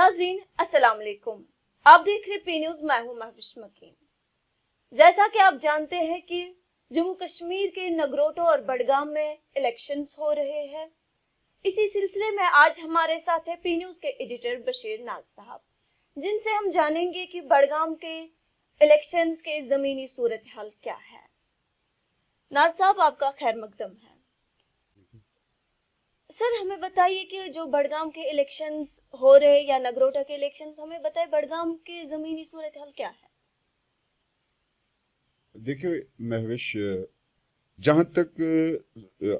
नाजरीन अस्सलाम वालेकुम, आप देख रहे पी न्यूज, मैं हूं महविश मकीन। जैसा कि आप जानते हैं कि जम्मू कश्मीर के नगरोटो और बडगाम में इलेक्शंस हो रहे हैं। इसी सिलसिले में आज हमारे साथ है पी न्यूज के एडिटर बशीर नाज साहब, जिनसे हम जानेंगे कि बडगाम के इलेक्शंस के जमीनी सूरत हाल क्या है। नाज साहब, आपका खैर मकदम है। सर, हमें बताइए कि जो बडगाम के इलेक्शंस हो रहे या नगरोटा के इलेक्शंस, हमें बताइए बडगाम के जमीनी सूरत हाल क्या है। देखिए महविश, जहां तक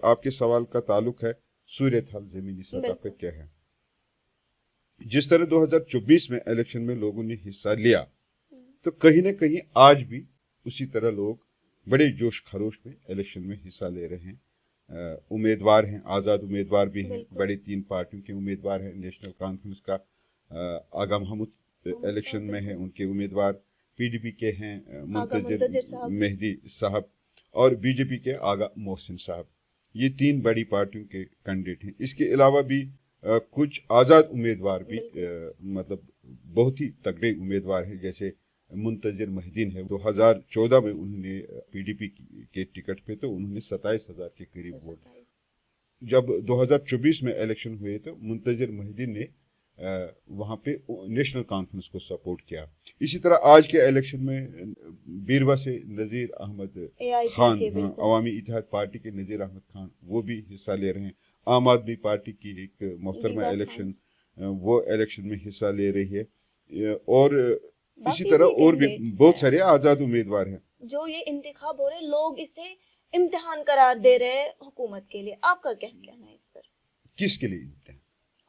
आपके सवाल का ताल्लुक है सूरत हाल जमीनी सतह पर क्या है, जिस तरह 2024 में इलेक्शन में लोगों ने हिस्सा लिया, तो कहीं ना कहीं आज भी उसी तरह लोग बड़े जोश खरोश में इलेक्शन में हिस्सा ले रहे हैं। उम्मीदवार हैं, आज़ाद उम्मीदवार भी हैं, बड़ी 3 पार्टियों के उम्मीदवार हैं। नेशनल कॉन्फ्रेंस का आगा महमूद इलेक्शन में है, उनके उम्मीदवार पीडीपी के हैं मुंतजिर मेहदी साहब, और बीजेपी के आगा मोहसिन साहब। ये 3 बड़ी पार्टियों के कैंडिडेट हैं। इसके अलावा भी कुछ आज़ाद उम्मीदवार भी मतलब बहुत ही तगड़े उम्मीदवार हैं, जैसे मुंतजिर मेहदी है। 2014 में उन्होंने पीडीपी के टिकट पे तो उन्होंने 27,000 के करीब वोट। जब 2024 में इलेक्शन हुए तो मुंतजिर मेहदी ने वहां पे नेशनल कॉन्फ्रेंस को सपोर्ट किया। इसी तरह आज के इलेक्शन में बीरवा से नज़ीर अहमद खान, अवामी इत्तेहाद पार्टी के नज़ीर अहमद खान, वो भी हिस्सा ले रहे हैं। आम आदमी पार्टी की एक मोहतरमा इलेक्शन, वो इलेक्शन में हिस्सा ले रही है। और इसी तरह और भी बहुत सारे आजाद उम्मीदवार हैं। जो ये इंतखाब हो रहे, लोग इसे इम्तिहान करार दे रहे हैं हुकूमत के लिए। आपका क्या कहना है इस पर? किसके लिए इम्तिहान?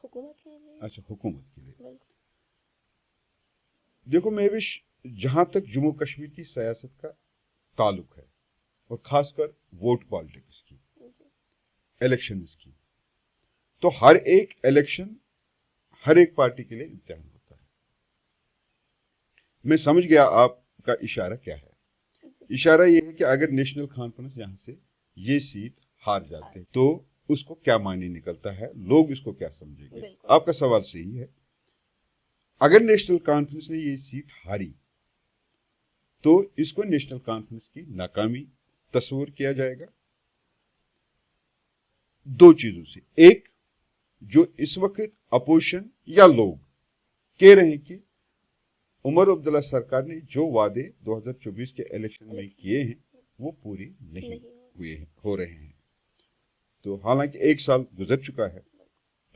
हुकूमत के लिए। अच्छा, हुकूमत के लिए। देखो महविश, जहां तक जम्मू कश्मीर की सियासत का ताल्लुक है, और खासकर वोट पॉलिटिक्स की, इलेक्शंस की, तो हर एक इलेक्शन हर एक पार्टी के लिए इम्तिहान होता है। मैं समझ गया आपका इशारा क्या है। इशारा ये है कि अगर नेशनल कॉन्फ्रेंस यहाँ से ये सीट हार जाते हैं तो उसको क्या मायने निकलता है, लोग इसको क्या समझेंगे। आपका सवाल सही है। अगर नेशनल कॉन्फ्रेंस ने ये सीट हारी तो इसको नेशनल कॉन्फ्रेंस की नाकामी तस्वीर किया जाएगा 2 चीजों से। एक, जो इस वक्त अपोजिशन या लोग कह रहे हैं कि उमर अब्दुल्ला सरकार ने जो वादे 2024 के इलेक्शन में किए हैं वो पूरे नहीं हो रहे हैं। तो हालांकि 1 साल गुजर चुका है,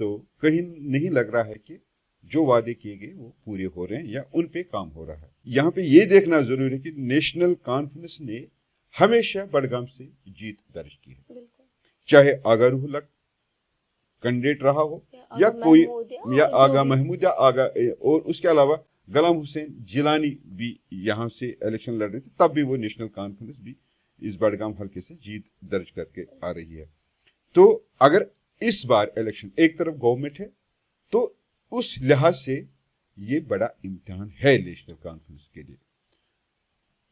तो कहीं नहीं लग रहा है कि जो वादे किए गए वो पूरे हो रहे हैं या उन पे काम हो रहा है। यहाँ पे ये देखना जरूरी है कि नेशनल कॉन्फ्रेंस ने हमेशा बडगाम से जीत दर्ज की है, चाहे आगा रूह लक कैंडिडेट रहा हो या कोई, या आगा महमूद या आगा, और उसके अलावा गुलाम हुसैन जिलानी भी यहाँ से इलेक्शन लड़ रहे थे, तब भी वो नेशनल कॉन्फ्रेंस भी इस बडगाम हल्के से जीत दर्ज करके आ रही है। तो अगर इस बार इलेक्शन एक तरफ गवर्नमेंट है तो उस लिहाज से ये बड़ा इम्तिहान है नेशनल कॉन्फ्रेंस के लिए।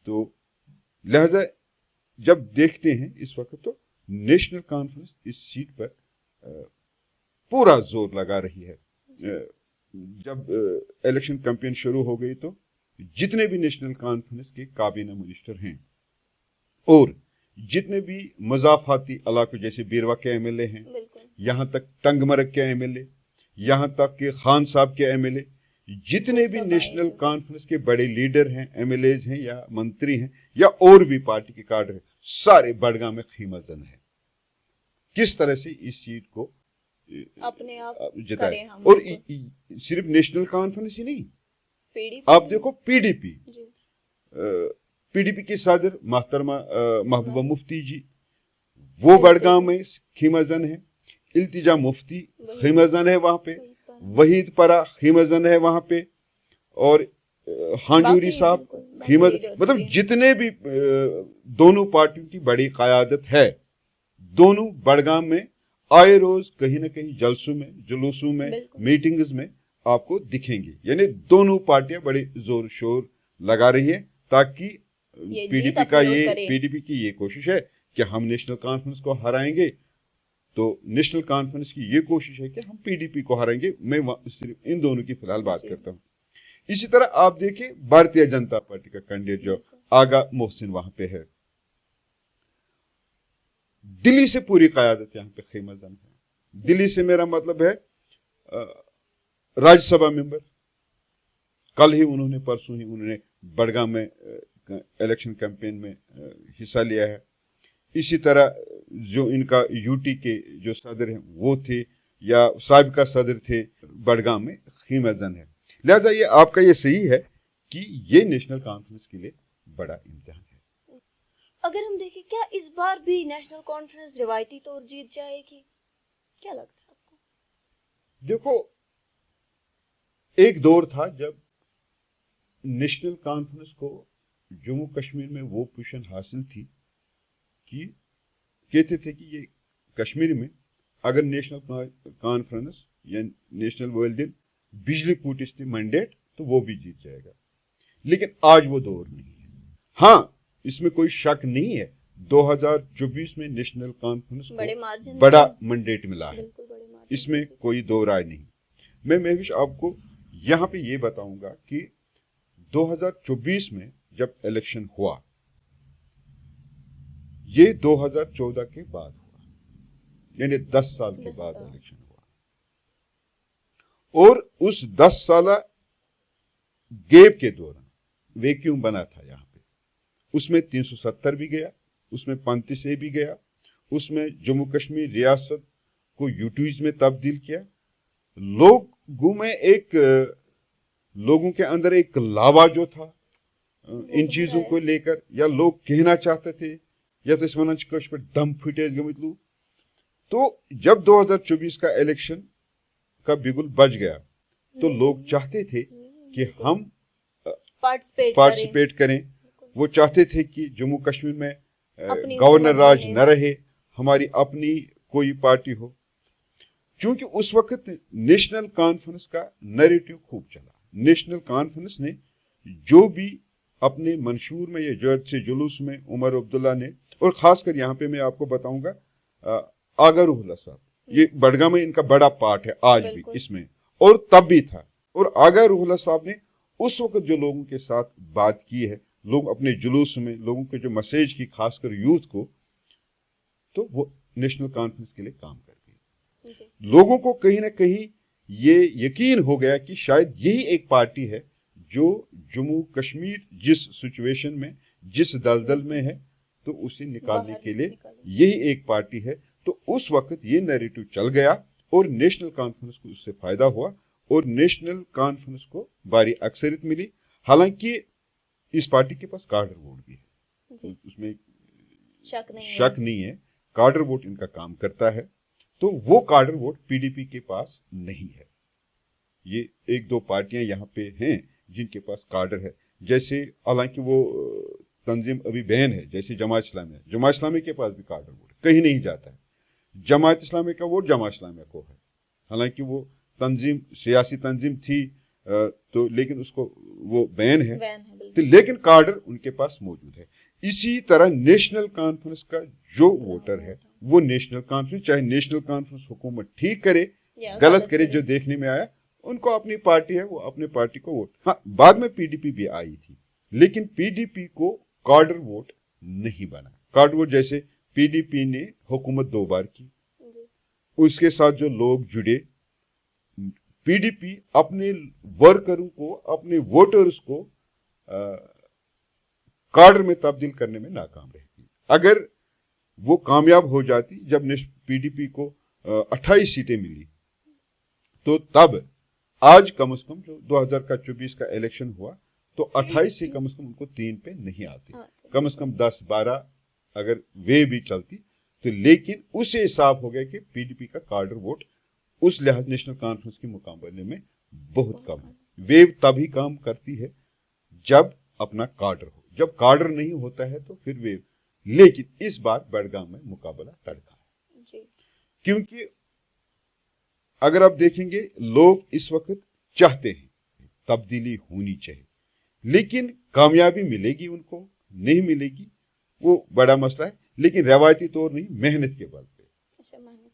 तो लिहाजा जब देखते हैं इस वक्त, तो नेशनल कॉन्फ्रेंस इस सीट पर पूरा जोर लगा रही है। जब इलेक्शन कैंपेन शुरू हो गई तो जितने भी नेशनल कॉन्फ्रेंस के काबीना मिनिस्टर हैं और जितने भी मजाफाती इलाकों जैसे बीरवा के एमएलए हैं, यहाँ तक टंगमरग के एमएलए, यहाँ तक कि खान साहब के एमएलए, जितने भी नेशनल कॉन्फ्रेंस के बड़े लीडर हैं, एमएलएज हैं या मंत्री हैं या और भी पार्टी के कार्ड हैं, सारे बडगाम में खीमाजन है किस तरह से इस सीट को अपने आप जिताए। और सिर्फ नेशनल कॉन्फ्रेंस ही नहीं, आप देखो पीडीपी की सदर मोहतरमा महबूबा मुफ्ती जी, वो बडगाम में खीमाजन है। इल्तिजा मुफ्ती खीमाजन है वहां पे, वहीद परा खीमाजन है वहां पे, और हांजूरी साहब खीमाजन। मतलब जितने भी दोनों पार्टियों की बड़ी क़यादत है, दोनों बडगाम में आए रोज कहीं ना कहीं जलसों में, जुलूसों में, मीटिंग्स में आपको दिखेंगे। यानी दोनों पार्टियां बड़े जोर शोर लगा रही है ताकि पीडीपी की ये कोशिश है कि हम नेशनल कॉन्फ्रेंस को हराएंगे तो नेशनल कॉन्फ्रेंस की ये कोशिश है कि हम पीडीपी को हराएंगे। मैं सिर्फ इन दोनों की फिलहाल बात करता हूँ। इसी तरह आप देखिए भारतीय जनता पार्टी का कैंडिडेट जो आगा मोहसिन वहां पे है, दिल्ली से पूरी क़यादत यहाँ पे खैमा जन है। दिल्ली से मेरा मतलब है राज्यसभा मेंबर, कल ही उन्होंने, परसों ही उन्होंने बड़गाम में इलेक्शन कैंपेन में हिस्सा लिया है। इसी तरह जो इनका यूटी के जो सदर हैं वो थे, या साबिका सदर थे बड़गाम में, खैमा जन है। लिहाजा ये आपका ये सही है कि ये नेशनल कॉन्फ्रेंस के लिए बड़ा इम्तिहान है। अगर हम देखें, क्या इस बार भी नेशनल कॉन्फ्रेंस रिवायती तौर जीत जाएगी? क्या लगता है आपको? देखो, एक दौर था जब नेशनल कॉन्फ्रेंस को जम्मू कश्मीर में वो पोजीशन हासिल थी कि कहते थे कि ये कश्मीर में अगर नेशनल कॉन्फ्रेंस या नेशनल वर्ल्ड बिजली कूटिस मैंडेट तो वो भी जीत जाएगा। लेकिन आज वो दौर नहीं है। हाँ, इसमें कोई शक नहीं है 2024 में नेशनल कॉन्फ्रेंस को बड़ा मैंडेट मिला है, इसमें कोई दो राय नहीं। मैं महविश आपको यहाँ पे ये बताऊंगा कि 2024 में जब इलेक्शन हुआ, ये 2014 के बाद हुआ, यानी 10 साल के बाद इलेक्शन हुआ। और उस 10 साल गैप के दौरान वैक्यूम बना था यहाँ पे। उसमें 370 भी गया, उसमें 35 से भी गया, उसमें जम्मू कश्मीर रियासत को यूटीज में तब्दील किया। लोगों में लोगों के अंदर एक लावा जो था इन चीजों को लेकर, या लोग कहना चाहते थे या तो इस वन पे दम फुटेज गमित लू। तो जब 2024 का इलेक्शन का बिगुल बज गया तो लोग चाहते थे कि हम पार्टिसिपेट करें। वो चाहते थे कि जम्मू कश्मीर में गवर्नर राज न रहे, हमारी अपनी कोई पार्टी हो। क्योंकि उस वक्त नेशनल कॉन्फ्रेंस का नैरेटिव खूब चला। नेशनल कॉन्फ्रेंस ने जो भी अपने मंशूर में या जज से जुलूस में उमर अब्दुल्ला ने, और खासकर यहाँ पे मैं आपको बताऊंगा आगा रूहुल्लाह साहब, ये बड़गाम में इनका बड़ा पार्ट है आज भी इसमें, और तब भी था। और आगा रूहुल्लाह साहब ने उस वक्त जो लोगों के साथ बात की है, लोग अपने जुलूस में लोगों के जो मैसेज की, खासकर यूथ को, तो वो नेशनल कॉन्फ्रेंस के लिए काम कर गई। लोगों को कहीं ना कहीं ये यकीन हो गया कि शायद यही एक पार्टी है जो जम्मू कश्मीर जिस सिचुएशन में, जिस दलदल में है, तो उसे निकालने के लिए यही एक पार्टी है। तो उस वक्त ये नैरेटिव चल गया और नेशनल कॉन्फ्रेंस को उससे फायदा हुआ और नेशनल कॉन्फ्रेंस को भारी अक्सरियत मिली। हालांकि इस पार्टी के पास कार्डर वोट भी है, उसमें शक नहीं है, कार्डर वोट इनका काम करता है। तो वो कार्डर वोट पीडीपी के पास नहीं है। ये एक दो पार्टियां यहाँ पे हैं जिनके पास कार्डर है, जैसे हालांकि वो तंजीम अभी बैन है, जैसे जमात इस्लामी। जमात इस्लामी के पास भी कार्डर वोट कहीं नहीं जाता है। जमात इस्लामी का वोट जमात इस्लामी को है, हालांकि वो तंजीम सियासी तंजीम थी तो, लेकिन उसको वो बैन है तो, लेकिन कार्डर उनके पास मौजूद है। इसी तरह नेशनल कॉन्फ्रेंस का जो वोटर है वो नेशनल कॉन्फ्रेंस, चाहे नेशनल कॉन्फ्रेंस हुकूमत ठीक करे गलत करे, जो देखने में आया, उनको अपनी पार्टी है, वो अपने पार्टी को वोट। हाँ, बाद में पीडीपी भी आई थी, लेकिन पीडीपी को कार्डर वोट नहीं बना। कार्डर वोट जैसे पीडीपी ने हुकूमत 2 बार की, उसके साथ जो लोग जुड़े, पीडीपी अपने वर्करों को, अपने वोटर्स को कार्डर में तब्दील करने में नाकाम रहती। अगर वो कामयाब हो जाती, जब पीडीपी को 28 सीटें मिली, तो तब आज कम से कम जो 2024 का इलेक्शन हुआ, तो 28 से कम से कम उनको 3 पे नहीं आती, कम से कम 10-12 अगर वे भी चलती तो। लेकिन उससे हिसाब हो गया कि पीडीपी का कार्डर वोट उस लिहाज नेशनल कॉन्फ्रेंस के मुकाबले में बहुत कम है। वेव तभी काम करती है जब अपना कार्डर हो, जब कार्डर नहीं होता है तो फिर वेव। लेकिन इस बार बड़गाम में मुकाबला तड़का है, क्योंकि अगर आप देखेंगे लोग इस वक्त चाहते हैं तब्दीली होनी चाहिए, लेकिन कामयाबी मिलेगी उनको नहीं मिलेगी वो बड़ा मसला है। लेकिन रवायती तौर नहीं, मेहनत के बल पे,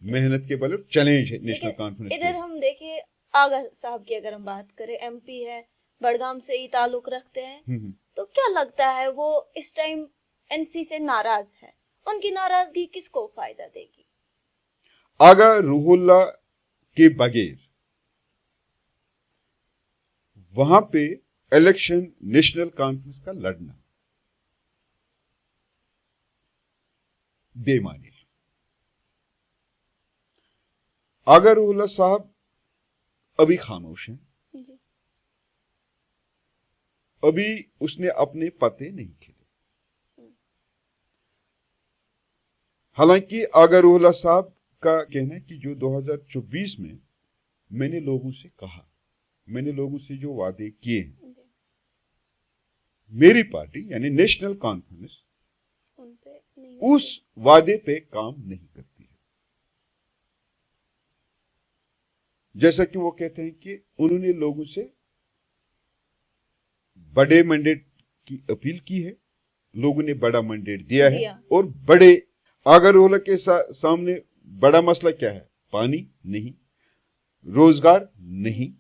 मेहनत के बल चैलेंज है नेशनल लेकिन कॉन्फ्रेंस इधर हम देखें आगा साहब की अगर हम बात करें, एमपी है, बड़गाम से ही ताल्लुक रखते हैं, तो क्या लगता है वो इस टाइम एनसी से नाराज है, उनकी नाराजगी किसको फायदा देगी? आगा रूहुल्ला के बगैर वहां पे इलेक्शन नेशनल कॉन्फ्रेंस का लड़ना बेमानी है। आगा रूहुल्ला साहब अभी खामोश हैं, जी। अभी उसने अपने पते नहीं खेले। हालांकि आगा रूहुल्ला साहब का कहना है कि जो 2024 में मैंने लोगों से कहा, मैंने लोगों से जो वादे किए हैं, मेरी पार्टी यानी नेशनल कॉन्फ्रेंस उन पे नहीं उस वादे पे काम नहीं करती है। जैसा कि वो कहते हैं कि उन्होंने लोगों से बड़े मैंडेट की अपील की है, लोगों ने बड़ा मैंडेट दिया है, और बड़े आगा रूहुल्ला के सामने बड़ा मसला क्या है? पानी नहीं, रोजगार नहीं।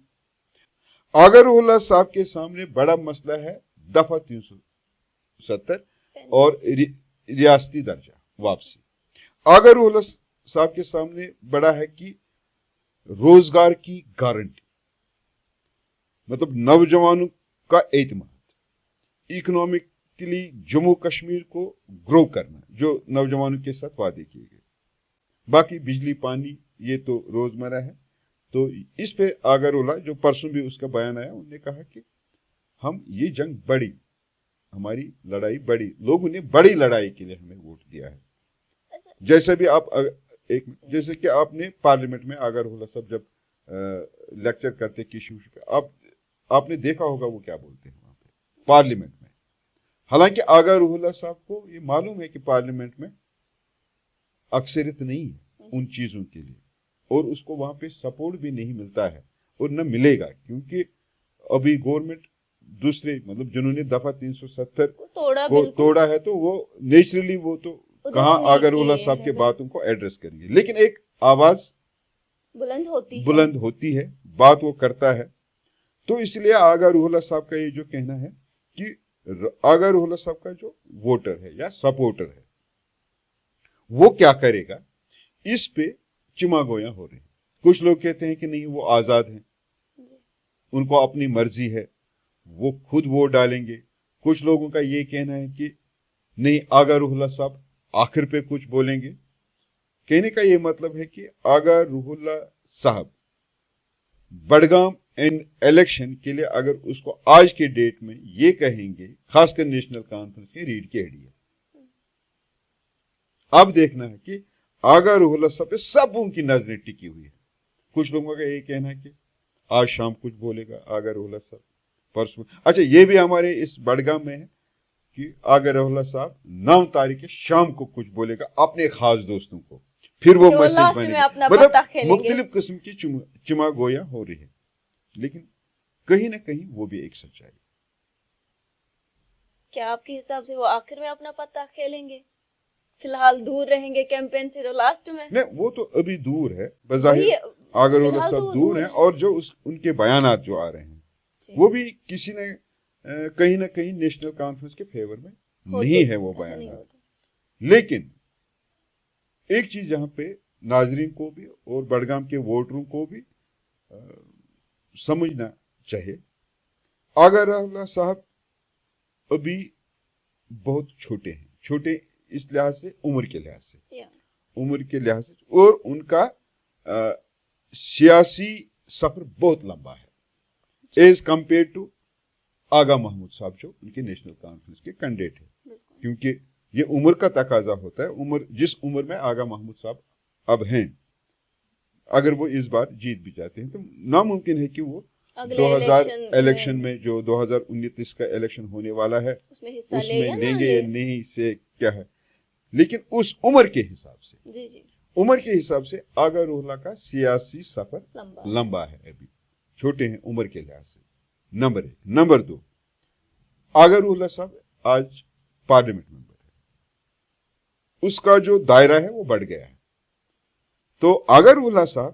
आगा रूहुल्ला साहब के सामने बड़ा मसला है दफा 370 और रियासती दर्जा वापसी। आगा रूहुल्ला साहब के सामने बड़ा है कि रोजगार की गारंटी, मतलब नौजवानों का एतमाद, इकोनॉमिकली जम्मू कश्मीर को ग्रो करना, जो नौजवानों के साथ वादे किए गए। बाकी बिजली पानी ये तो रोजमर्रा है। तो इस पे आगा रूहुल्ला, जो परसों भी उसका बयान आया, उन्होंने कहा कि हम ये जंग बड़ी, हमारी लड़ाई बड़ी, लोगों ने बड़ी लड़ाई के लिए हमें वोट दिया है। जैसे भी आप जैसे कि आपने पार्लियामेंट में आगा रूहुल्ला साहब जब लेक्चर करते कि आपने देखा होगा वो क्या बोलते हैं वहां पे पार्लियामेंट में। हालांकि आगा रूहुल्ला साहब को ये मालूम है कि पार्लियामेंट में अक्सरियत नहीं है उन चीजों के लिए, और उसको वहां पे सपोर्ट भी नहीं मिलता है और न मिलेगा, क्योंकि अभी गवर्नमेंट दूसरे, मतलब जिन्होंने दफा 370 को तोड़ा है, तो वो नेचुरली वो तो कहां आगा रूहुल्ला साहब के बातों को एड्रेस करेंगे। लेकिन एक आवाज बुलंद होती है, बात वो करता है। तो इसलिए आगा रूहुल्ला साहब का ये जो कहना है कि आगा रूहुल्ला साहब का जो वोटर है या सपोर्टर है वो क्या करेगा, इस पे चिमागोया हो रही है। कुछ लोग कहते हैं कि नहीं, वो आजाद हैं, उनको अपनी मर्जी है, वो खुद वोट डालेंगे। कुछ लोगों का ये कहना है कि नहीं, आगा रूहुल्ला साहब आखिर पे कुछ बोलेंगे। कहने का ये मतलब है कि आगा रूहुल्ला साहब बड़गाम इलेक्शन के लिए अगर उसको आज के डेट में ये कहेंगे, खासकर नेशनल कॉन्फ्रेंस के रीढ़ की हड्डी है। अब देखना है कि आगा रूहुल्ला साहब पे सब उनकी नजरें टिकी हुई है। कुछ लोगों का ये कहना है कि आज शाम कुछ बोलेगा आगा रूहुल्ला साहब, परसों। अच्छा, ये भी हमारे इस बड़गाम में है कि आगा रूहुल्ला साहब 9 तारीख के शाम को कुछ बोलेगा अपने खास दोस्तों को, फिर वो मैसेज बनेगा। मतलब मुख्तलिफ किस्म की चिमागोया हो रही है, लेकिन कहीं ना कहीं वो भी एक सच्चाई। क्या आपके हिसाब से वो आखिर में अपना पत्ता खेलेंगे? फिलहाल दूर रहेंगे कैंपेन से, तो लास्ट में नहीं, वो तो अभी दूर है, बज़ाहिर आगा रूहुल्ला साहब दूर हैं, और जो उनके बयानात जो आ रहे हैं वो भी किसी ने कहीं ना कहीं नेशनल कॉन्फ्रेंस के फेवर में नहीं है वो बयानात। लेकिन एक चीज यहाँ पे नाजरीन को भी और बड़गाम के वोटरों को भी समझना चाहिए, आगा रूहुल्ला साहब अभी बहुत छोटे हैं। छोटे इस लिहाज से, उम्र के लिहाज से, और उनका सियासी सफर बहुत लंबा है एज कंपेयर टू आगा महमूद साहब जो उनके नेशनल कॉन्फ्रेंस के कैंडिडेट है। क्योंकि ये उम्र का तकाजा होता है, उम्र जिस उम्र में आगा महमूद साहब अब हैं, अगर वो इस बार जीत भी जाते हैं तो नामुमकिन है कि वो 2000 इलेक्शन में जो 2019 का इलेक्शन होने वाला है उसमें लेंगे या नहीं से क्या है। लेकिन उस उम्र के हिसाब से, उम्र के हिसाब से आगा रूहुल्ला का सियासी सफर लंबा है, अभी छोटे हैं उम्र के लिहाज से, नंबर 1। नंबर 2, आगा रूहुल्ला साहब आज पार्लियामेंट मेंबर है, उसका जो दायरा है वो बढ़ गया है। تو आगर उल्लाह साहब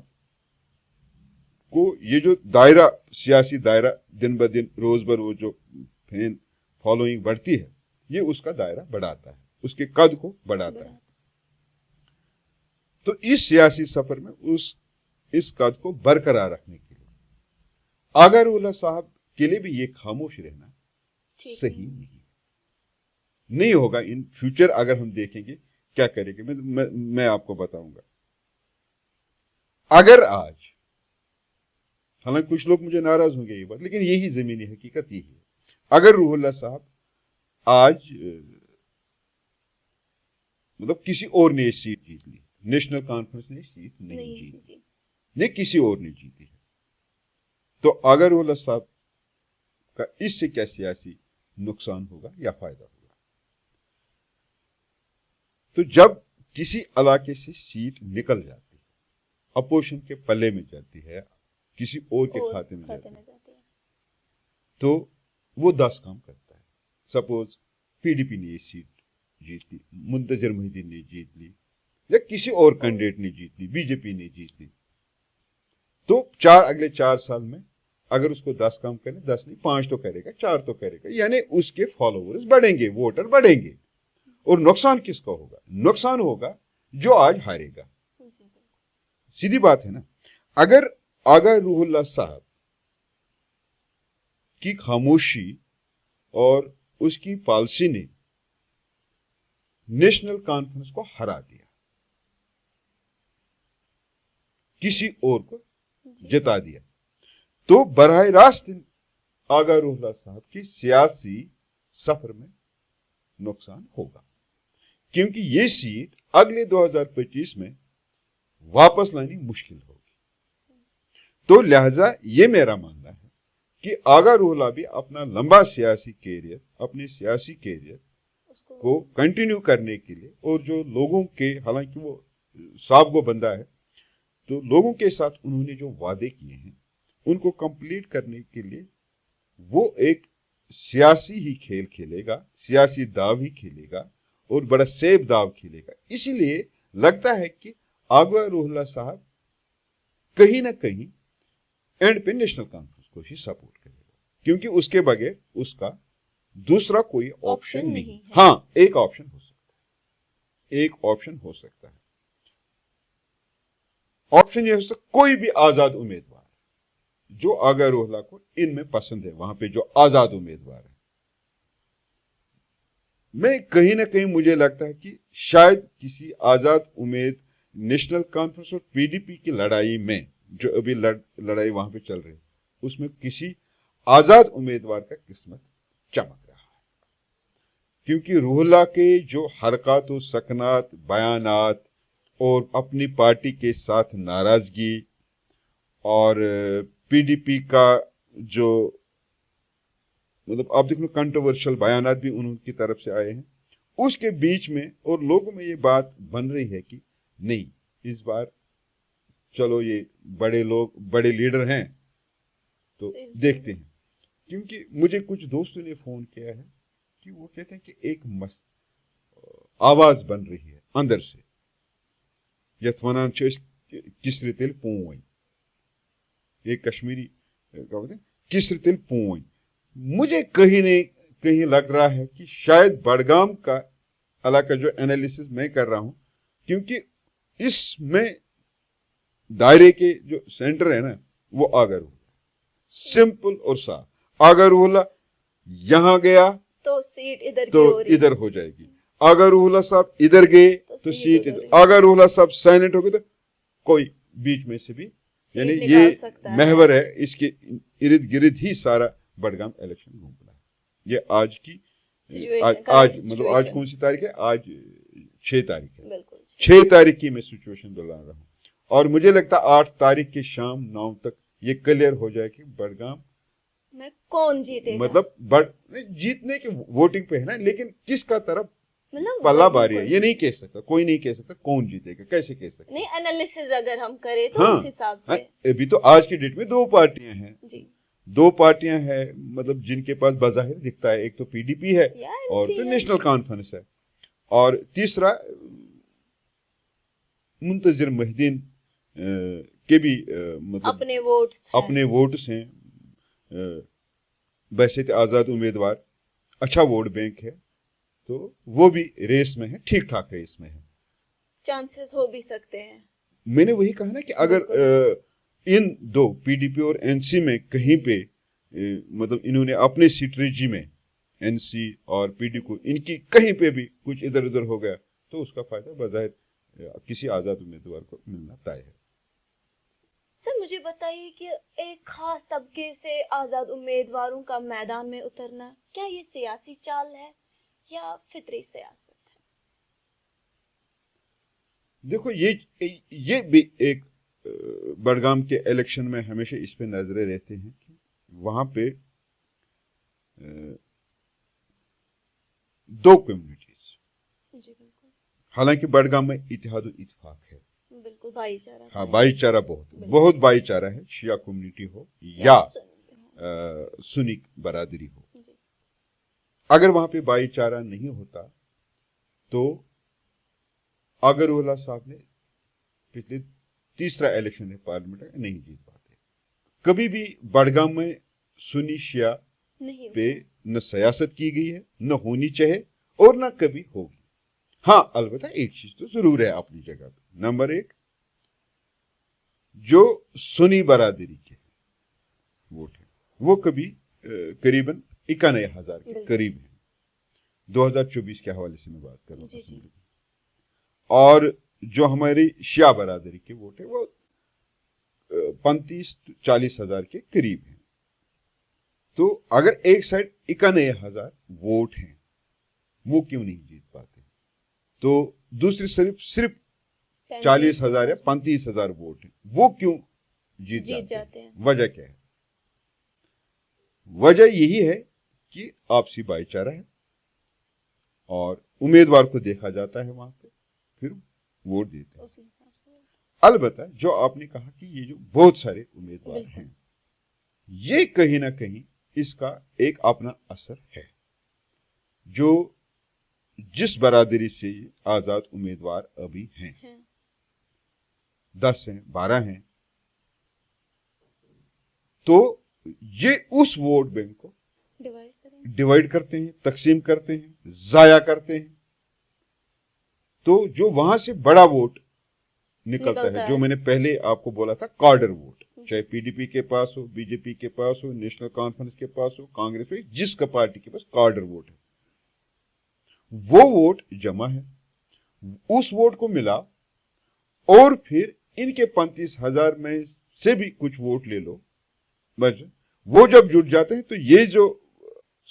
को ये जो दायरा, सियासी दायरा दिन ब दिन रोज बर रोज जो फैन फॉलोइंग बढ़ती है, ये उसका दायरा बढ़ाता है, उसके कद को बढ़ाता है। तो इस सियासी सफर में इस कद को बरकरार रखने के लिए आगर उल्लाह साहब के लिए भी ये खामोश रहना सही नहीं होगा। इन फ्यूचर अगर हम देखेंगे क्या करेंगे, मैं आपको बताऊंगा। अगर आज, हालांकि कुछ लोग मुझे नाराज होंगे ये बात, लेकिन यही जमीनी हकीकत यही है, अगर रूहुल्लाह साहब आज मतलब किसी और ने सीट जीत ली, नेशनल कॉन्फ्रेंस ने सीट नहीं जीती, नहीं किसी और ने जीती है, तो आगर उल्लाह साहब का इससे क्या सियासी नुकसान होगा या फायदा होगा? तो जब किसी इलाके से सीट निकल जाती है, अपोजिशन के पल्ले में जाती है, किसी और के खाते में जाती है, तो वो 10 काम करता है। सपोज पीडीपी ने ये सीट जीत ली, मुंतजर मोहिद्दीन ने जीत ली, या किसी और कैंडिडेट ने जीत ली, बीजेपी ने जीत ली, तो अगले 4 साल में अगर उसको 10 काम करे, 10 नहीं 5 तो करेगा, 4 तो करेगा, यानी उसके फॉलोअर्स बढ़ेंगे, वोटर बढ़ेंगे। और नुकसान किसका होगा? नुकसान होगा जो आज हारेगा। सीधी बात है ना। अगर आगा रूहुल्लाह साहब की खामोशी और उसकी पॉलिसी ने नेशनल कॉन्फ्रेंस को हरा दिया, किसी और को जिता दिया, तो बराह रास्त आगा रूहुल्लाह साहब की सियासी सफर में नुकसान होगा, क्योंकि ये सीट अगले 2025 में वापस लानी मुश्किल होगी। तो लिहाजा ये मेरा मानना है कि आगा रूहुल्लाह भी अपना लंबा सियासी कैरियर, अपने सियासी कैरियर को कंटिन्यू करने के लिए, और जो लोगों के, हालांकि वो साहब को बंदा है, तो लोगों के साथ उन्होंने जो वादे किए हैं उनको कंप्लीट करने के लिए वो एक सियासी ही खेल खेलेगा, सियासी दाव ही खेलेगा और बड़ा सेब दाव खेलेगा। इसीलिए लगता है कि आगा रूहुल्लाह साहब कहीं ना कहीं एंड पे नेशनल कॉन्फ्रेंस को ही सपोर्ट करेगा, क्योंकि उसके बगैर उसका दूसरा कोई ऑप्शन नहीं है। हाँ, एक ऑप्शन हो सकता है, एक ऑप्शन हो सकता है। ऑप्शन ये हो सकता है कोई भी आजाद उम्मीदवार जो आगा रूहुल्लाह को इनमें पसंद है, वहां पे जो आजाद उम्मीदवार है। मैं कहीं ना कहीं मुझे लगता है कि शायद किसी आजाद उम्मीद नेशनल कॉन्फ्रेंस और पीडीपी की लड़ाई में, जो अभी लड़ाई वहां पे चल रही है, उसमें किसी आजाद उम्मीदवार का किस्मत चमक रहा है, क्योंकि रूहुल्लाह के जो हरकत और सकनात, बयानात और अपनी पार्टी के साथ नाराजगी और पीडीपी का जो मतलब आप देखो कंट्रोवर्शियल बयानात भी उनकी तरफ से आए हैं, उसके बीच में और लोगों में ये बात बन रही है कि नहीं, इस बार चलो ये बड़े लोग, बड़े लीडर हैं तो देखते हैं। क्योंकि मुझे कुछ दोस्तों ने फोन किया है कि वो कहते हैं कि एक आवाज बन रही है अंदर से, यथ वनान किसर तिल पोन, एक कश्मीरी किसर तिल पोन। मुझे कहीं नहीं कहीं लग रहा है कि शायद बडगाम का इलाका जो एनालिसिस मैं कर रहा हूं, क्योंकि इसमें दायरे के जो सेंटर है ना वो आगा रूहुल्लाह, सिंपल और साफ। आगा रूहुल्लाह यहां गया तो सीट इधर तो इधर हो जाएगी, आगा रूहुल्लाह साहब इधर गए तो सीट इधर, आगा रूहुल्लाह साहब साइलेंट हो गए तो कोई बीच में से भी, यानी ये महवर है, इसके इर्द गिर्द ही सारा बडगाम इलेक्शन घूम रहा है। ये आज की आज मतलब आज कौन सी तारीख है? आज 6 तारीख है। 6 तारीख की मैं सिचुएशन दोहरा रहा हूँ, और मुझे लगता है 8 तारीख की शाम 9 तक ये क्लियर हो जाए कि बडगाम में कौन जीतेगा। मतलब जीतने के वोटिंग पे है ना, लेकिन किसका तरफ पल्ला भारी है ये नहीं कह सकता, कोई नहीं कह सकता कौन जीतेगा, कैसे कह सकते? नहीं, एनालिसिस अगर हम करें तो उस हिसाब से अभी तो आज की डेट में 2 पार्टियां हैं जी, 2 पार्टियां हैं मतलब जिनके पास बाज़ाहिर दिखता है, एक तो पीडीपी है और तो नेशनल कॉन्फ्रेंस है, और तीसरा मुंतजर मोहिद्दीन के भी मतलब अपने वोट्स हैं। वैसे तो आज़ाद उम्मीदवार अच्छा वोट बैंक है, तो वो भी रेस में है, ठीक ठाक रेस में है, चांसेस हो भी सकते हैं। मैंने वही कहा ना कि अगर इन दो पीडीपी और एनसी में कहीं पे मतलब इन्होंने अपने स्ट्रेटजी में एनसी और पीडी को इनकी कहीं पे भी कुछ इधर उधर हो गया तो उसका फायदा बजाय किसी आजाद उम्मीदवार को मिलना तय है। सर मुझे बताइए कि एक खास तबके से आजाद उम्मीदवारों का मैदान में उतरना, क्या ये सियासी चाल है या फितरी सियासत है? देखो ये भी एक बड़गाम के इलेक्शन में हमेशा इस पे नजरें रहते हैं कि वहां पे दो कम्युनिटीज, जी बिल्कुल, हालांकि बड़गाम में इत्तेहाद और इत्तेफाक है, बिल्कुल भाईचारा, हाँ भाईचारा बहुत भाईचारा है, शिया कम्युनिटी हो या सुन्नी बरादरी हो। अगर वहां पे भाईचारा नहीं होता तो अगरवाला साहब ने पिछले तीसरा इलेक्शन है पार्लियामेंट का नहीं जीत पाते। कभी भी बड़गाम में सुन्नी शिया पे न सियासत की गई है, न होनी चाहिए और न कभी होगी। हाँ अलबत्ता एक चीज तो जरूर है अपनी जगह पे, नंबर एक जो सुन्नी बरादरी के वोट है वो कभी करीबन 91,000 के करीब है, 2024 के हवाले से मैं बात कर रहा हूँ। और जो हमारी शिया बरादरी के वोट है वो 35-40,000 के करीब है। तो अगर एक साइड 91,000 वोट हैं वो क्यों नहीं जीत पाते, तो दूसरी सिर्फ 40,000 या 35,000 वोट हैं वो क्यों जीत जाते हैं? वजह क्या है? वजह यही है कि आपसी भाईचारा है और उम्मीदवार को देखा जाता है वहां पे, फिर वोट देते हैं। अलबत्ता जो आपने कहा कि ये जो बहुत सारे उम्मीदवार हैं, ये कहीं ना कहीं इसका एक अपना असर है। जो जिस बरादरी से आजाद उम्मीदवार अभी हैं 10 हैं 12 हैं, तो ये उस वोट बैंक को डिवाइड करते हैं, तकसीम करते हैं, जाया करते हैं। तो जो वहां से बड़ा वोट निकलता है, जो मैंने पहले आपको बोला था कार्डर वोट, चाहे पीडीपी के पास हो, बीजेपी के पास हो, नेशनल कॉन्फ्रेंस के पास हो, कांग्रेस हो, जिस पार्टी के पास कार्डर वोट है, वो वोट जमा है, उस वोट को मिला और फिर इनके 35,000 में से भी कुछ वोट ले लो, बस वो जब जुट जाते हैं तो ये जो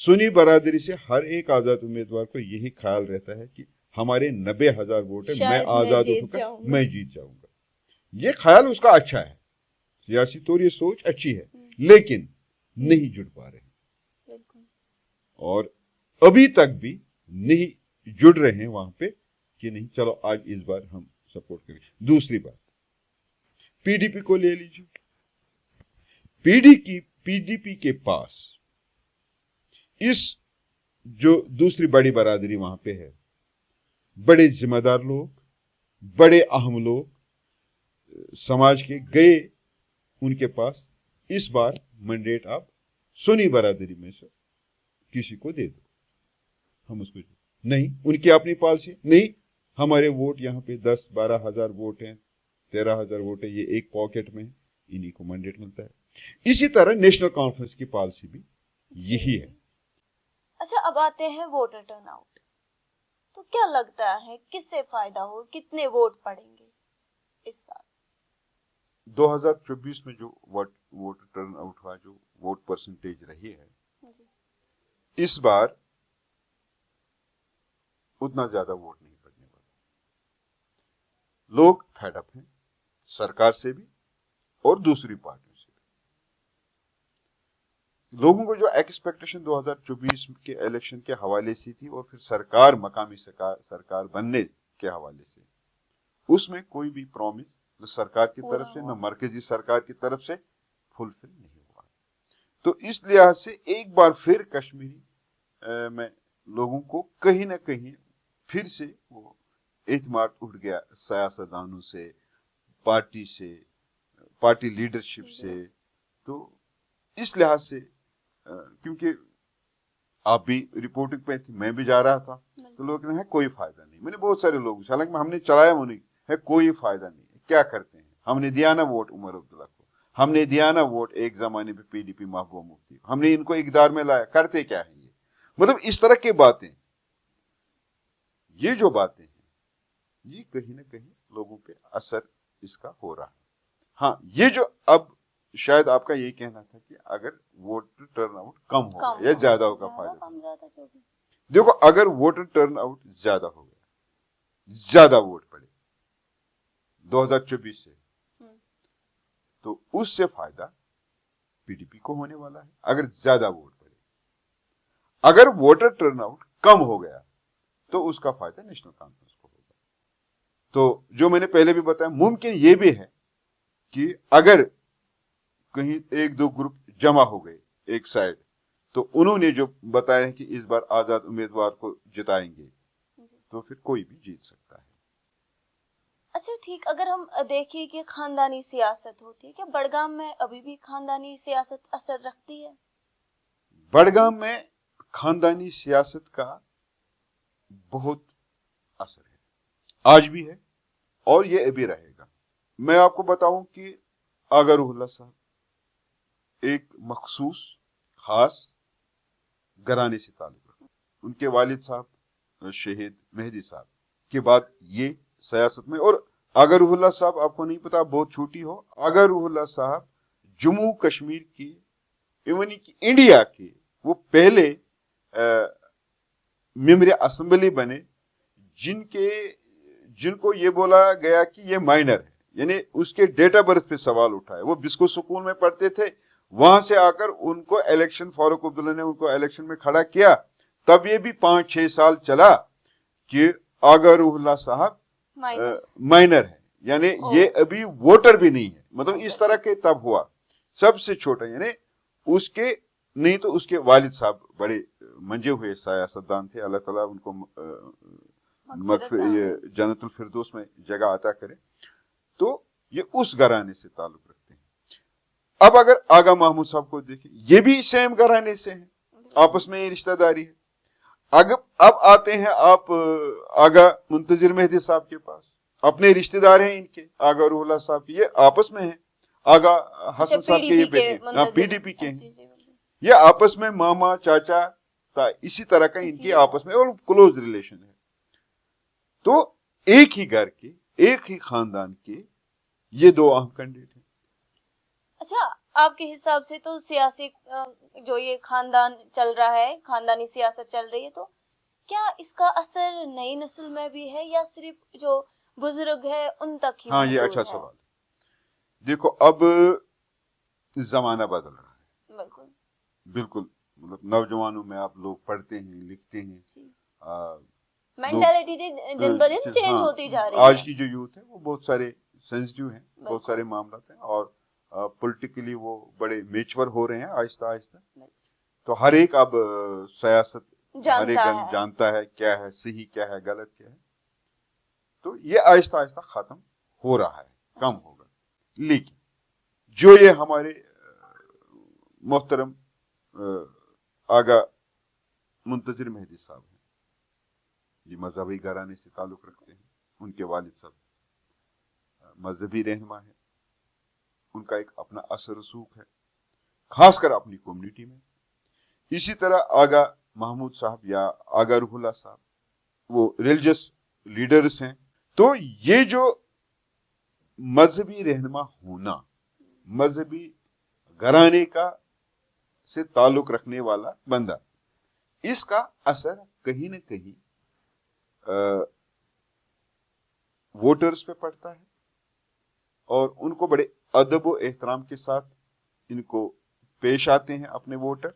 सुन्नी बरादरी से हर एक आजाद उम्मीदवार को यही ख्याल रहता है कि हमारे 90,000 वोट है, मैं आजाद उठूंगा, मैं जीत जाऊंगा। ये ख्याल उसका अच्छा है, सियासी तौर ये सोच अच्छी है, लेकिन नहीं जुड़ पा रहे और अभी तक भी नहीं जुड़ रहे हैं वहां पे कि नहीं चलो आज इस बार हम सपोर्ट करें। दूसरी बात, पीडीपी को ले लीजिए, पीडीपी के पास इस जो दूसरी बड़ी बरादरी वहां पे है, बड़े जिम्मेदार लोग, बड़े अहम लोग समाज के गए, उनके पास इस बार मैंडेट आप सुन्नी बरादरी में से किसी को दे दो, हम उसको नहीं, उनकी अपनी पॉलिसी नहीं, हमारे वोट यहाँ पे 10-12 हजार वोट हैं, 13,000 वोट है, ये एक पॉकेट में, इन्हीं को मैंडेट मिलता है। इसी तरह नेशनल कॉन्फ्रेंस की पॉलिसी भी यही है। अच्छा, अब आते हैं वोटर टर्नआउट, तो क्या लगता है किससे फायदा हो, कितने वोट पड़ेंगे इस साल? 2024 में जो वोटर टर्नआउट हुआ, जो वोट परसेंटेज रही है, इस बार उतना ज्यादा वोट नहीं पड़ने वाला। लोग फेड अप हैं सरकार से भी और दूसरी पार्टियों से भी। लोगों को जो एक्सपेक्टेशन 2024 के इलेक्शन के हवाले से थी और फिर सरकार, मकामी सरकार बनने के हवाले से, उसमें कोई भी प्रॉमिस न सरकार की तरफ से न मरकजी सरकार की तरफ से फुलफिल नहीं हुआ। तो इस लिहाज से एक बार फिर कश्मीरी में लोगों को कहीं ना कहीं फिर से वो एतमाद उठ गया सियासतदानों से, पार्टी से, पार्टी लीडरशिप से, तो इस लिहाज से क्योंकि आप भी रिपोर्टिंग पे थी, मैं भी जा रहा था, तो लोग कह रहे हैं कोई फायदा नहीं। मैंने बहुत सारे लोग, हालांकि हमने चलाया वो नहीं है, कोई फायदा नहीं है, क्या करते हैं, हमने दिया ना वोट उमर अब्दुल्ला को, हमने दिया ना वोट एक जमाने पे पीडीपी महबूबा मुफ्ती, हमने इनको इक़्तिदार में लाया, करते क्या है ये, मतलब इस तरह की बातें, ये जो बातें हैं ये कहीं ना कहीं लोगों पे असर इसका हो रहा है। हाँ, ये जो अब शायद आपका यही कहना था कि अगर वोटर टर्नआउट कम होगा या ज्यादा होगा, फायदा। देखो, अगर वोटर टर्नआउट ज्यादा हो गया, ज्यादा वोट पड़े 2024 से, तो उससे फायदा पीडीपी को होने वाला है, अगर ज्यादा वोट पड़े। अगर वोटर टर्नआउट कम हो गया तो उसका फायदा नेशनल कॉन्फ्रेंस को होगा। तो जो मैंने पहले भी बताया, मुमकिन ये भी है कि अगर कहीं एक दो ग्रुप जमा हो गए एक साइड, तो उन्होंने जो बताया है कि इस बार आजाद उम्मीदवार को जिताएंगे, तो फिर कोई भी जीत सकता है। अच्छा, ठीक, अगर हम देखें कि खानदानी सियासत होती है, क्या बड़गाम में अभी भी खानदानी सियासत असर रखती है? बड़गाम में खानदानी सियासत का बहुत असर है, आज भी है और ये अभी रहेगा। मैं आपको बताऊं कि आगा रूहुल्लाह साहब एक मखसूस खास घराने से ताल्लुक रखते, उनके वालिद साहब शहीद मेहदी साहब के बाद ये सियासत में, और आगा रूहुल्लाह साहब आपको नहीं पता, बहुत छोटी हो, आगा रूहुल्लाह साहब जम्मू कश्मीर की, इवन की इंडिया के वो पहले मेंबर असेंबली बने जिनको ये बोला गया कि ये माइनर है, यानी उसके डेट ऑफ बर्थ पे सवाल उठाए। वो बिस्को स्कूल में पढ़ते थे, वहां से आकर उनको इलेक्शन, फारूक अब्दुल्ला ने उनको इलेक्शन में खड़ा किया, तब ये भी 5-6 साल चला कि आगा रूहुल्लाह साहब माइनर है, यानी ये अभी वोटर भी नहीं है, मतलब इस तरह के तब हुआ। सबसे छोटा, यानी उसके नहीं तो उसके वालिद साहब बड़े मंजे हुए सियासतदान थे, अल्लाह ताला उनको ये जन्नतुल फिरदौस में जगह अता करे। तो ये उस घराने से ताल्लुक रखते हैं। अब अगर आगा महमूद साहब को देखें, ये भी सेम घराने से हैं, आपस में ये रिश्तेदारी है। अब आते हैं आप आगा मुंतजिर मेहदी साहब के पास, अपने रिश्तेदार हैं इनके, आगा रूहुल्लाह साहब के, ये आपस में हैं। आगा हसन साहब के ये बेटे पीडीपी के हैं, ये आपस में मामा चाचा इसी तरह का इनके आपस में और क्लोज रिलेशन है। तो एक ही घर के, एक ही खानदान के ये दो अहम कैंडिडेट हैं। अच्छा, आपके हिसाब से तो सियासी जो ये खानदान चल रहा है, खानदानी सियासत चल रही है, तो क्या इसका असर नई नस्ल में भी है या सिर्फ जो बुजुर्ग है उन तक ही? हाँ, ये अच्छा सवाल। देखो, अब जमाना बदल रहा है, बिल्कुल, मतलब नौजवानों में आप लोग पढ़ते हैं, लिखते हैं, मेंटालिटी दिन ब दिन चेंज होती जा रही है। आज की जो यूथ है वो बहुत सारे सेंसिटिव हैं, बहुत सारे मामला हैं, और पॉलिटिकली वो बड़े मेच्योर हो रहे हैं आहिस्ता आहिस्ता। तो हर एक अब सियासत हर एक जानता है क्या है सही, क्या है गलत, क्या है। तो ये आहिस्ता आहिस्ता खत्म हो रहा है, कम होगा। लेकिन जो ये हमारे मोहतरम आगा मुंतजिर मेहदी साहब हैं, ये मजहबी घराने से ताल्लुक रखते हैं, उनके वालिद साहब मजहबी रहनुमा है, उनका एक अपना असर रसूख है, खासकर अपनी कम्युनिटी में। इसी तरह आगा महमूद साहब या आगा रूहुल्लाह साहब वो रिलीजियस लीडर्स हैं। तो ये जो मजहबी रहनुमा होना, मजहबी घराने का से ताल्लुक रखने वाला बंदा, इसका असर कहीं न कहीं वोटर्स पे पड़ता है, और उनको बड़े अदब व एहतराम के साथ इनको पेश आते हैं अपने वोटर।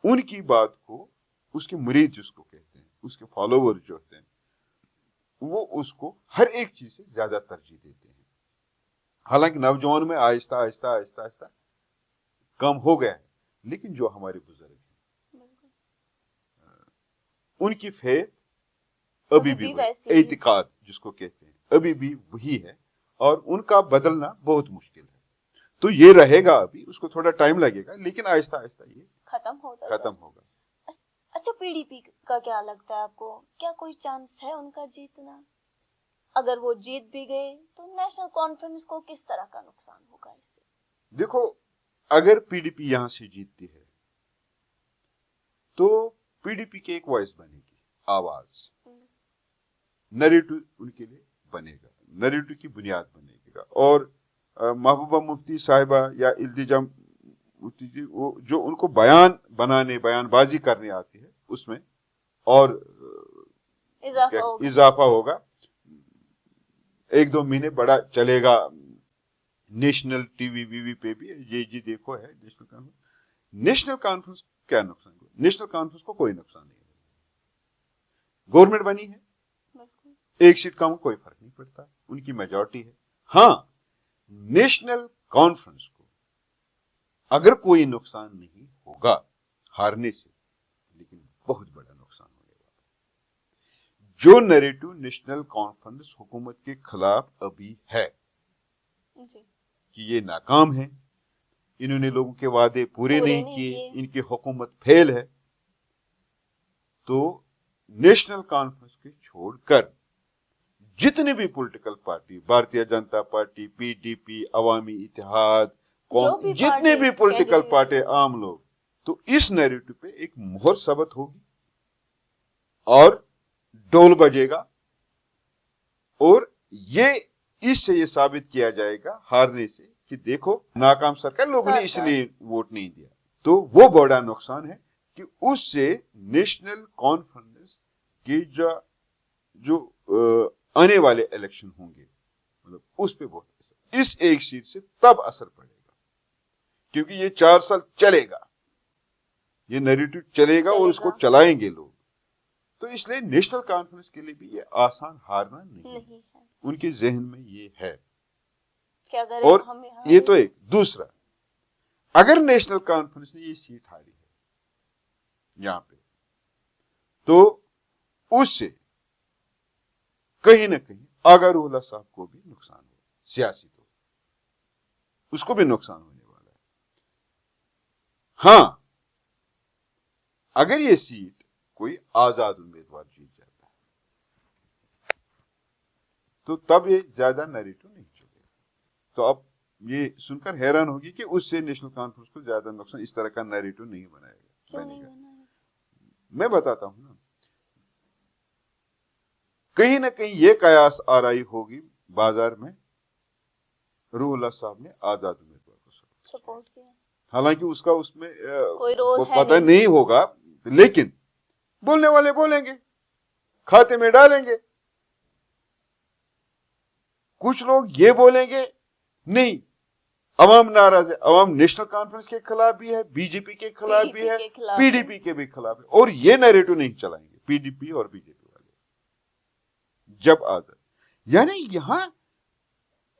उनकी बात को, उसके मुरीद जिसको कहते हैं, उसके फॉलोवर जो होते हैं, वो उसको हर एक चीज से ज्यादा तरजीह देते हैं। हालांकि नौजवान में आहिस्ता आहिस्ता आहिस्ता आहिस्ता कम हो गया है, लेकिन जो हमारे बुजुर्ग हैं उनकी फेथ अभी भी, एतिकाद जिसको कहते हैं, अभी भी वही है। اور ان کا بدلنا بہت مشکل ہے. تو یہ رہے گا, ابھی اس کو تھوڑا ٹائم لگے گا, لیکن آہستہ آہستہ یہ ختم ہوگا. اچھا, پی ڈی پی کا کیا لگتا ہے آپ کو, کیا کوئی چانس ہے ان کا جیتنا؟ اگر وہ جیت بھی گئے تو نیشنل کانفرنس کو کس طرح کا نقصان ہوگا اس سے؟ دیکھو, اگر پی ڈی پی یہاں سے جیتتی ہے تو پی ڈی پی کی ایک وائس بنے گی, آواز, نریٹو ان کے لیے بنے گا, نریٹو کی بنیاد بنے گا. اور محبوبہ مفتی صاحبہ یا التجا مفتی جی, وہ جو ان کو بیان بازی کرنے آتی ہے, اس میں اور اضافہ ہوگا. 1-2 مہینے بڑا چلے گا. نیشنل ٹی وی پہ بھی یہ جی دیکھو ہے نیشنل کانفرنس کیا نقصان ہوا؟ نیشنل کانفرنس کو کوئی نقصان نہیں ہے. گورنمنٹ بنی ہے, 1 سیٹ کم کوئی فرق نہیں پڑتا, ان کی میجورٹی ہے. ہاں, نیشنل کانفرنس کو اگر کوئی نقصان نہیں ہوگا ہارنے سے, لیکن بہت بڑا نقصان ہونے والا ہے. جو نیریٹو نیشنل کانفرنس حکومت کے خلاف ابھی ہے کہ یہ ناکام ہے, انہوں نے لوگوں کے وعدے پورے نہیں کیے, ان کی حکومت فیل ہے, تو نیشنل کانفرنس کے چھوڑ کر جتنی بھی political party, Bharatiya Janata party, P D P, عوامی اتحاد, جتنے بھی پولیٹیکل پارٹی, عام لوگ, تو اس نیریٹو پہ ایک مہر ثبت ہوگی اور ڈول بجے گا, اور اس سے یہ ثابت کیا جائے گا ہارنے سے کہ دیکھو ناکام سرکار, لوگوں نے اس لیے ووٹ نہیں دیا. تو وہ بڑا نقصان ہے کہ اس سے نیشنل کانفرنس کی جو آنے والے الیکشن ہوں گے, مطلب اس پہ بہت اس 1 سیٹ سے تب اثر پڑے گا, کیونکہ یہ 4 سال چلے گا, یہ نیریٹو چلے گا اور اس کو چلائیں گے لوگ. تو اس لیے نیشنل کانفرنس کے لیے بھی یہ آسان ہارنا نہیں ہے, ان کے ذہن میں یہ ہے. اور یہ تو ایک دوسرا, اگر نیشنل کانفرنس نے یہ سیٹ ہاری ہے یہاں پہ, تو اس سے کہیں نہ کہیں آغا روح اللہ صاحب کو بھی نقصان ہو, سیاسی طور اس کو بھی نقصان ہونے والا ہے. ہاں, اگر یہ سیٹ کوئی آزاد امیدوار جیت جاتا ہے تو تب یہ زیادہ نیریٹو نہیں چلے گا. تو اب یہ سن کر حیران ہوگی کہ اس سے نیشنل کانفرنس کو زیادہ نقصان, اس طرح کا نیریٹو نہیں بنائے گا. کیوں نہیں بنا؟ میں بتاتا ہوں نا, کہیں نہ کہیں یہ قیاس آرائی ہوگی بازار میں, روح اللہ صاحب نے آزاد امیدوار کو سپورٹ کیا, حالانکہ اس کا اس میں کوئی رول پتہ نہیں ہوگا, لیکن بولنے والے بولیں گے, کھاتے میں ڈالیں گے. کچھ لوگ یہ بولیں گے نہیں, عوام ناراض ہے, عوام نیشنل کانفرنس کے خلاف بھی ہے, بی جے پی کے خلاف بھی ہے, پی ڈی پی کے بھی خلاف ہے, اور یہ نیریٹو نہیں چلائیں گے پی ڈی پی اور بی جے پی والے جب آزاد. یعنی یہاں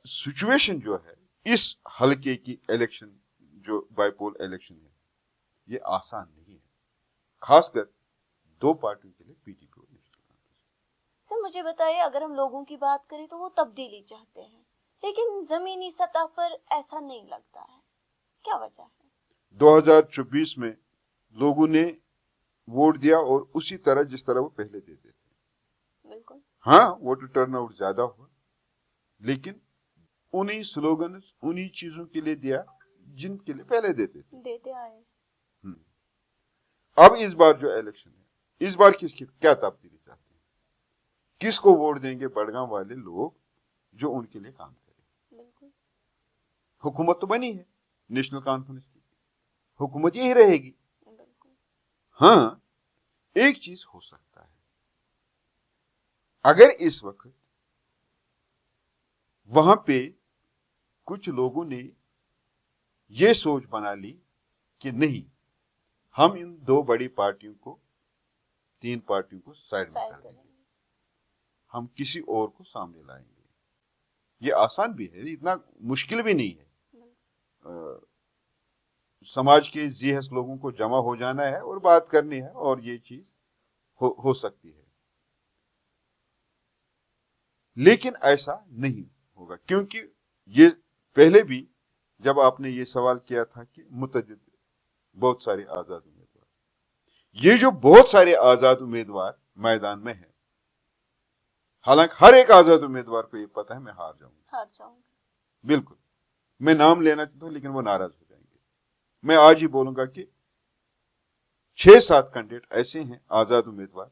سچویشن جو ہے اس حلقے کی الیکشن, جو بائی پول الیکشن ہے, یہ آسان نہیں ہے, خاص کر 2 پارٹیوں کے لیے, پی ڈی پی اور نیشنل کانفرنس. سر مجھے بتائیے, اگر ہم لوگوں کی بات کریں تو وہ تبدیلی چاہتے ہیں, لیکن زمینی سطح پر ایسا نہیں لگتا ہے, کیا وجہ ہے؟ 2024 میں لوگوں نے ووٹ دیا اور اسی طرح جس طرح وہ پہلے دیتے تھے. بالکل. ہاں, ووٹر ٹرن آؤٹ زیادہ ہوا, لیکن انہی سلوگن, انہی چیزوں کے لیے دیا جن کے لیے پہلے دیتے آئے. اب اس بار جو الیکشن ہے, اس بار کیا تبدیلی چاہتے ہیں, کس کو ووٹ دیں گے بڑگام والے لوگ جو ان کے لیے کام کرے؟ بالکل. حکومت تو بنی ہے نیشنل کانفرنس کی, حکومت یہی رہے گی. بالکل. ہاں, ایک چیز ہو سکتا ہے, اگر اس وقت وہاں پہ کچھ لوگوں نے یہ سوچ بنا لی کہ نہیں, ہم ان 2 بڑی پارٹیوں کو, 3 پارٹیوں کو سائڈ میں کر دیں گے, ہم کسی اور کو سامنے لائیں گے. یہ آسان بھی ہے, اتنا مشکل بھی نہیں ہے. سماج کے ذہین لوگوں کو جمع ہو جانا ہے اور بات کرنی ہے, اور یہ چیز ہو سکتی ہے. لیکن ایسا نہیں ہوگا. ہوگا, کیونکہ یہ پہلے بھی جب آپ نے یہ سوال کیا تھا کہ متعدد بہت سارے آزاد امیدوار, یہ جو بہت سارے آزاد امیدوار میدان میں ہیں, حالانکہ ہر ایک آزاد امیدوار کو یہ پتا ہے میں ہار جاؤں گا, بالکل, میں نام لینا چاہتا ہوں لیکن وہ ناراض ہو جائیں گے. میں آج ہی بولوں گا کہ 6-7 کینڈیڈیٹ ایسے ہیں آزاد امیدوار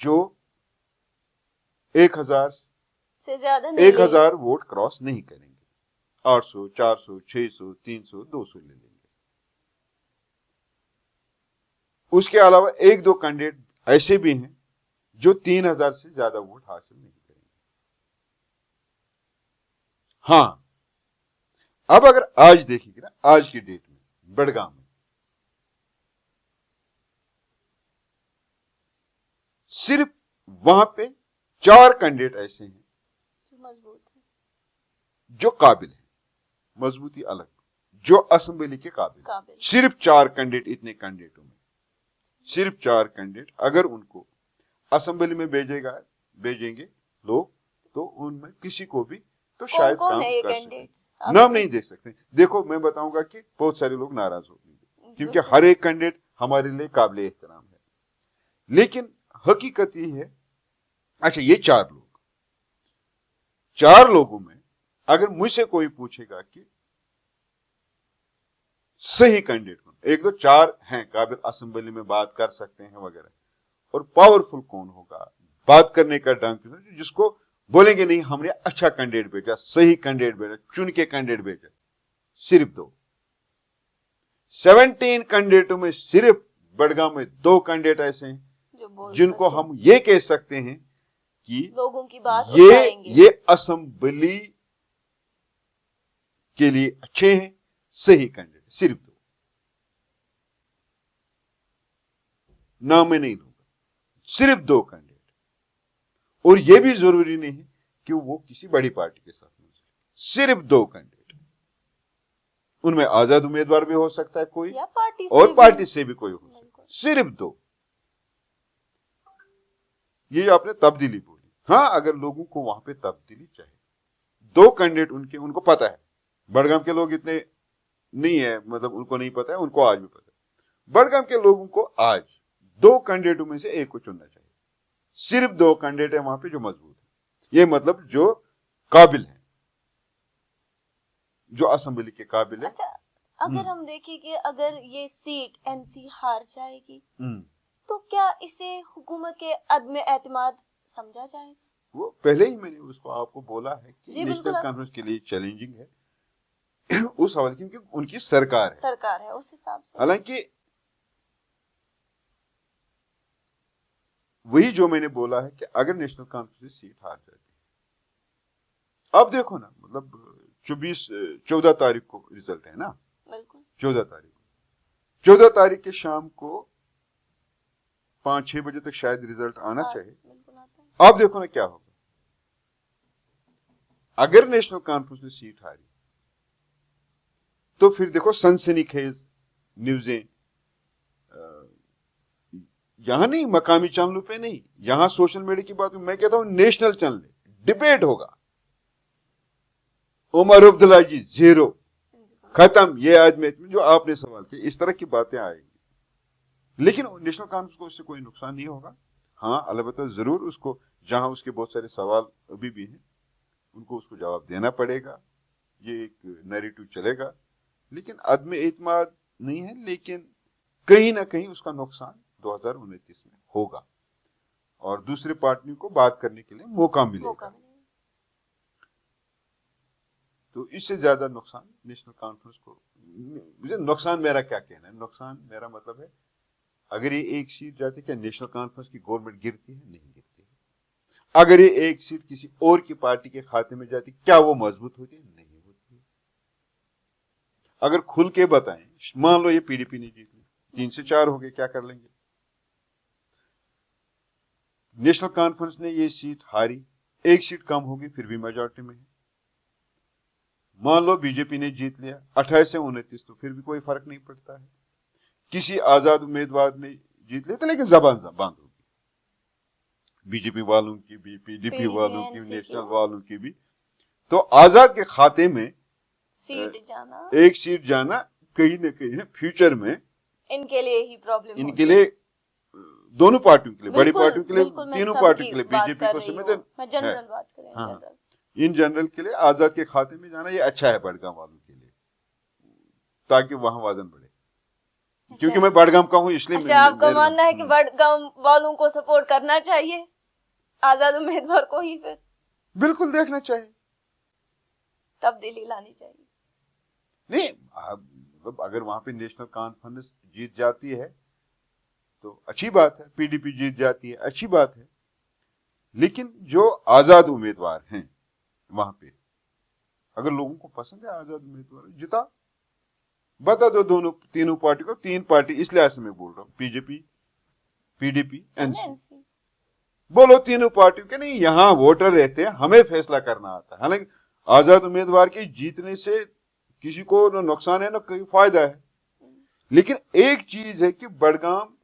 جو 1000 سے زیادہ نہیں 1000 ووٹ کراس نہیں کریں گے, 800, 400, 600, 300, 200 لے لیں گے. اس کے علاوہ 1-2 کینڈیڈیٹ ایسے بھی ہیں جو 3000 سے زیادہ ووٹ حاصل نہیں کریں گے. ہاں, اب اگر آج دیکھیں گے نا, آج کی ڈیٹ میں بڑگام میں صرف وہاں پہ 4 کینڈیڈیٹ ایسے ہیں جو مضبوط ہے, جو قابل ہیں, مضبوطی الگ, جو اسمبلی کے قابل. صرف 4 کینڈیڈیٹ, اتنے کینڈیڈیٹوں میں صرف 4 کینڈیڈیٹ اگر ان کو اسمبلی میں بھیجیں گے لوگ, تو ان میں کسی کو بھی تو شاید کام کر سکتے. نام نہیں دیکھ سکتے. دیکھو میں بتاؤں گا کہ بہت سارے لوگ ناراض ہو گئے کیونکہ ہر ایک کینڈیڈیٹ ہمارے لیے قابل احترام ہے, لیکن حقیقت یہ ہے, اچھا یہ 4 لوگوں میں اگر مجھ سے کوئی پوچھے گا کہ صحیح کینڈیڈیٹ کون, 1-2 4 ہیں قابل, اسمبلی میں بات کر سکتے ہیں وغیرہ, اور پاورفل کون ہوگا, بات کرنے کا ڈنگ, جس کو بولیں گے نہیں ہم نے اچھا کینڈیڈیٹ بھیجا, صحیح کینڈیڈیٹ بھیجا, چن کے کینڈیڈیٹ بھیجا, صرف 2. 17 کینڈیڈیٹوں میں صرف بڑگام میں 2 کینڈیڈیٹ ایسے ہیں جن کو ہم یہ کہہ سکتے ہیں کہ لوگوں کی بات یہ اسمبلی کے لیے اچھے ہیں, صحیح کینڈیڈیٹ, صرف 2. نام میں نہیں دوں گا, صرف 2 کینڈیڈیٹ, اور یہ بھی ضروری نہیں ہے کہ وہ کسی بڑی پارٹی کے ساتھ مل سکے, صرف 2 کینڈیڈیٹ. ان میں آزاد امیدوار بھی ہو سکتا ہے کوئی, اور پارٹی سے بھی کوئی ہو سکتا ہے, صرف 2. یہ جو آپ نے تبدیلی بولی, ہاں اگر لوگوں کو وہاں پہ تبدیلی چاہیے, 2 کینڈیڈیٹ ان کو پتا ہے. بڑگام کے لوگ اتنے نہیں ہے, مطلب ان کو نہیں پتا ہے, ان کو آج بھی پتا ہے. بڑگام کے لوگوں کو آج 2 کینڈیڈیٹوں میں سے ایک کو چننا چاہیے. صرف 2 کینڈیڈیٹ ہیں وہاں پہ جو مضبوط ہیں, یہ مطلب جو قابل ہیں, جو اسمبلی کے قابل ہیں. اچھا, اگر ہم دیکھیں کہ اگر یہ سیٹ این سی ہار جائے گی تو کیا اسے حکومت کے عدم اعتماد سمجھا جائے گا؟ وہ پہلے ہی میں نے اس کو آپ کو بولا ہے کہ نیشنل کانفرنس کے لیے چیلنجنگ ہے اس حوالے, کیونکہ ان کی سرکار ہے اس حساب سے. حالانکہ وہی جو میں نے بولا ہے کہ اگر نیشنل کانفرنس سے سیٹ ہار جاتی ہے, اب دیکھو نا, مطلب 14 تاریخ کو رزلٹ ہے نا, بالکل 14 تاریخ کے شام کو 5-6 بجے تک شاید رزلٹ آنا چاہیے. آپ دیکھو نا کیا ہوگا اگر نیشنل کانفرنس میں سیٹ ہاری, تو پھر دیکھو سنسنی خیز نیوزیں, یہاں نہیں مقامی چینلوں پہ نہیں, یہاں سوشل میڈیا کی بات میں کہتا ہوں نیشنل چینل ڈبیٹ ہوگا, عمر عبداللہ جی 0 ختم, یہ آدمی جو آپ نے سوال کیا, اس طرح کی باتیں آئیں گی. لیکن نیشنل کانفرنس کو اس سے کوئی نقصان نہیں ہوگا. ہاں البتہ ضرور اس کو جہاں اس کے بہت سارے سوال ابھی بھی ہیں ان کو اس کو جواب دینا پڑے گا, یہ ایک نیریٹو چلے گا, لیکن عدم اعتماد نہیں ہے, لیکن کہیں نہ کہیں اس کا نقصان 2029 میں ہوگا, اور دوسرے پارٹیوں کو بات کرنے کے لیے موقع ملے گا. تو اس سے زیادہ نقصان نیشنل کانفرنس کو, نقصان میرا کیا کہنا ہے, نقصان میرا مطلب ہے اگر یہ ایک سیٹ جاتی, کیا نیشنل کانفرنس کی گورنمنٹ گرتی ہے؟ نہیں گرتی ہے. اگر یہ ایک سیٹ کسی اور کی پارٹی کے کھاتے میں جاتی, کیا وہ مضبوط ہوتی ہے؟ نہیں ہوتی. اگر کھل کے بتائیں, مان لو یہ پی ڈی پی نے جیت لی, 3 سے 4 ہو گئے, کیا کر لیں گے؟ نیشنل کانفرنس نے یہ سیٹ ہاری, 1 سیٹ کم ہوگی, پھر بھی میجورٹی میں ہے. مان لو بی جے پی نے جیت لیا 28 سے 29, تو پھر بھی کوئی فرق نہیں پڑتا ہے. کسی آزاد امیدوار نے جیت لیا تو لیکن زبان بند ہوگی, بی جے پی والوں کی بھی, پی ڈی پی والوں کی, نیشنل والوں کی بھی. تو आजाद के खाते में सीट जाना, एक सीट जाना कहीं ना कहीं फ्यूचर में इनके लिए ही प्रॉब्लम, इनके लिए, दोनों पार्टियों के लिए, बड़ी बिल्कुल, पार्टियों के लिए, बिल्कुल, मैं तीनों सबकी पार्टियों के लिए, बात बीजेपी कर को रही समेत हूँ, मैं जनरल है। बात कर रही हूँ, हाँ, जनरल। इन जनरल के लिए आजाद के खाते में जाना ये अच्छा है बड़गाम वालों के लिए, ताकि वहां वादन बढ़े। क्योंकि मैं बड़गाम का हूँ इसलिए अच्छा, आपका मानना है कि बड़गाम वालों को सपोर्ट करना चाहिए आजाद उम्मीदवार को ही, फिर बिल्कुल देखना चाहिए, तब्दीली लानी चाहिए। नहीं मतलब अगर वहां पे नेशनल कॉन्फ्रेंस जीत जाती है तो अच्छी बात है, पीडीपी जीत जाती है अच्छी बात है, लेकिन जो आजाद उम्मीदवार हैं वहां पे, अगर लोगों को पसंद है आजाद उम्मीदवार, जिता बता दो दोनों तीनों पार्टी को, तीन पार्टी इसलिए से मैं बोल रहा हूँ, बीजेपी, पीडीपी, एनसी, बोलो तीनों पार्टियों के, नहीं यहाँ वोटर रहते हैं, हमें फैसला करना आता है। हालांकि आजाद उम्मीदवार के जीतने से किसी को न नुकसान है न कोई फायदा है, लेकिन एक चीज है कि बड़गाम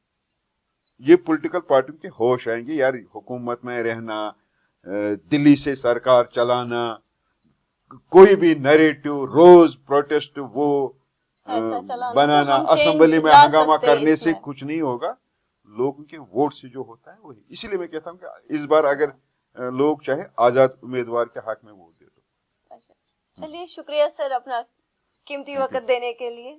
ये पॉलिटिकल पार्टियों के होश आएंगे, यार हुकूमत में रहना, दिल्ली से सरकार चलाना, कोई भी नैरेटिव रोज प्रोटेस्ट वो बनाना, असेंबली में हंगामा करने से कुछ नहीं होगा, लोगों के वोट से जो होता है वही। इसीलिए मैं कहता हूँ कि इस बार अगर लोग चाहे आजाद उम्मीदवार के हक में वोट दे दो। अच्छा, चलिए शुक्रिया सर अपना कीमती वक्त देने के लिए।